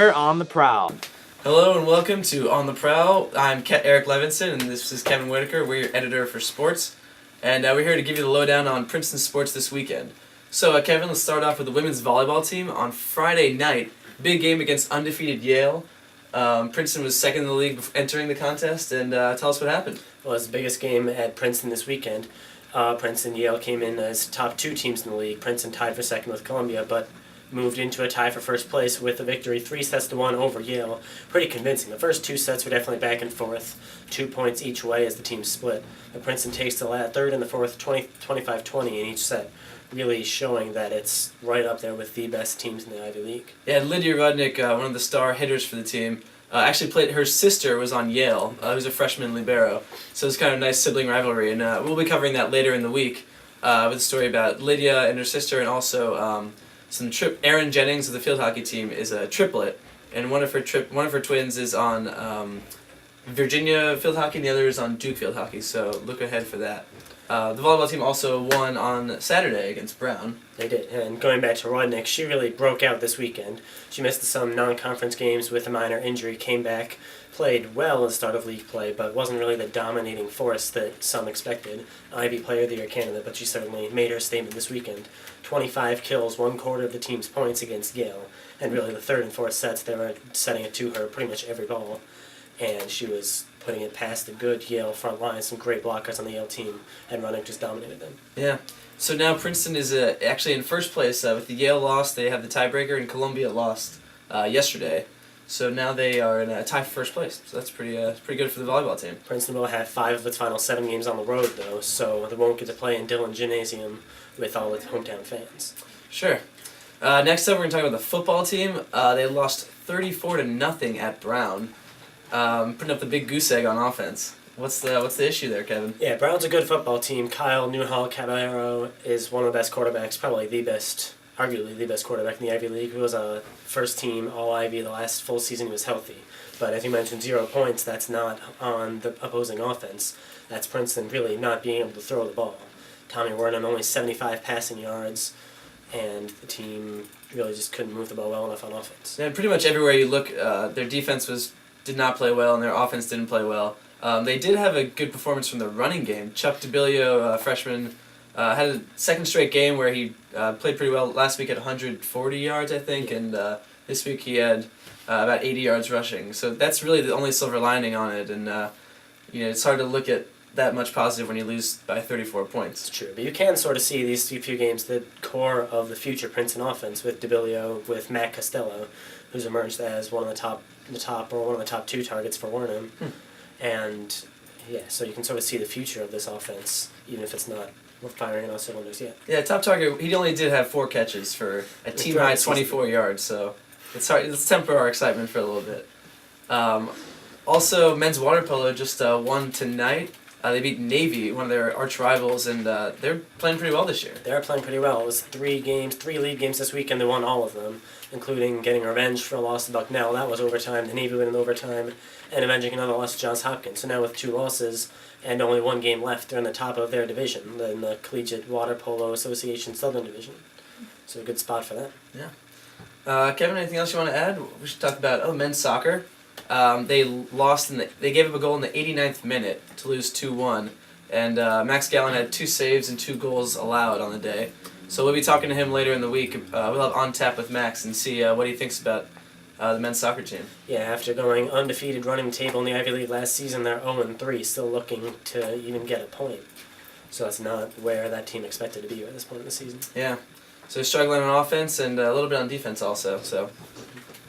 We're on the prowl. Hello and welcome to On the Prowl. I'm Eric Levinson and this is Kevin Whitaker. We're your editor for sports. And we're here to give you the lowdown on Princeton sports this weekend. So Kevin, let's start off with the women's volleyball team. On Friday night, big game against undefeated Yale. Princeton was second in the league entering the contest, and tell us what happened. Well, it's the biggest game at Princeton this weekend. Princeton and Yale came in as top two teams in the league. Princeton tied for second with Columbia, but moved into a tie for first place with a victory 3-1 over Yale. Pretty convincing. The first two sets were definitely back and forth, 2 points each way as the teams split. But Princeton takes the third and the fourth 25-20 in each set, really showing that it's right up there with the best teams in the Ivy League. Yeah, Lydia Rudnick, one of the star hitters for the team, actually played. Her sister was on Yale, who's a freshman libero. So it's kind of a nice sibling rivalry, and we'll be covering that later in the week with a story about Lydia and her sister, and also Erin Jennings of the field hockey team is a triplet, and one of her twins is on Virginia field hockey, and the other is on Duke field hockey. So look ahead for that. The volleyball team also won on Saturday against Brown. They did, and going back to Rudnick, she really broke out this weekend. She missed some non-conference games with a minor injury, came back, played well at the start of league play, but wasn't really the dominating force that some expected. Ivy Player of the Year candidate, but she certainly made her statement this weekend. 25 kills, 1/4 of the team's points against Yale, and really the third and fourth sets they were setting it to her pretty much every ball, and she was putting it past the good Yale front line, some great blockers on the Yale team, and Rudnick just dominated them. Yeah. So now Princeton is actually in first place. With the Yale loss, they have the tiebreaker, and Columbia lost yesterday. So now they are in a tie for first place. So that's pretty good for the volleyball team. Princeton will have 5 of its final 7 games on the road, though, so they won't get to play in Dillon Gymnasium with all its hometown fans. Sure. Next up, we're going to talk about the football team. They lost 34-0 at Brown, putting up the big goose egg on offense. What's the issue there, Kevin? Yeah, Brown's a good football team. Kyle Newhall Caballero is one of the best quarterbacks, probably arguably the best quarterback in the Ivy League. He was a first-team All-Ivy the last full season he was healthy. But as you mentioned, 0 points, that's not on the opposing offense. That's Princeton really not being able to throw the ball. Tommy Wernham only 75 passing yards, and the team really just couldn't move the ball well enough on offense. And pretty much everywhere you look, their defense did not play well, and their offense didn't play well. They did have a good performance from the running game. Chuck DeBilio, freshman, had a second straight game where he played pretty well. Last week at 140 yards, I think, and this week he had about 80 yards rushing. So that's really the only silver lining on it, and it's hard to look at that much positive when you lose by 34 points. It's true, but you can sort of see these few games the core of the future Princeton offense with DeBilio, with Matt Costello, who's emerged as one of the top 2 targets for Wernham. And yeah, so you can sort of see the future of this offense, even if it's not firing on all cylinders yet. Yeah, top target. He only did have 4 catches for a team high 24 yards, so it's hard. Let's temper our excitement for a little bit. Also, men's water polo just won tonight. They beat Navy, one of their arch rivals, and they're playing pretty well this year. They're playing pretty well. It was 3 lead games this week, and they won all of them, including getting revenge for a loss to Bucknell. That was overtime. The Navy win in overtime, and avenging another loss to Johns Hopkins. So now with 2 losses and only 1 game left, they're in the top of their division, in the Collegiate Water Polo Association Southern Division. So a good spot for them. Yeah. Kevin, anything else you want to add? We should talk about men's soccer. They gave up a goal in the 89th minute to lose 2-1, and Max Gallen had 2 saves and 2 goals allowed on the day. So we'll be talking to him later in the week. We'll have On Tap with Max and see what he thinks about the men's soccer team. Yeah, after going undefeated running the table in the Ivy League last season, they're 0-3, still looking to even get a point. So that's not where that team expected to be at this point in the season. Yeah, so struggling on offense and a little bit on defense also. So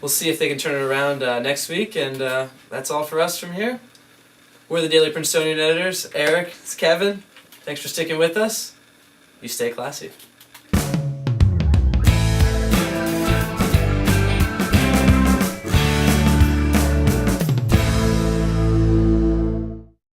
we'll see if they can turn it around next week, and that's all for us from here. We're the Daily Princetonian editors. Eric, it's Kevin. Thanks for sticking with us. You stay classy.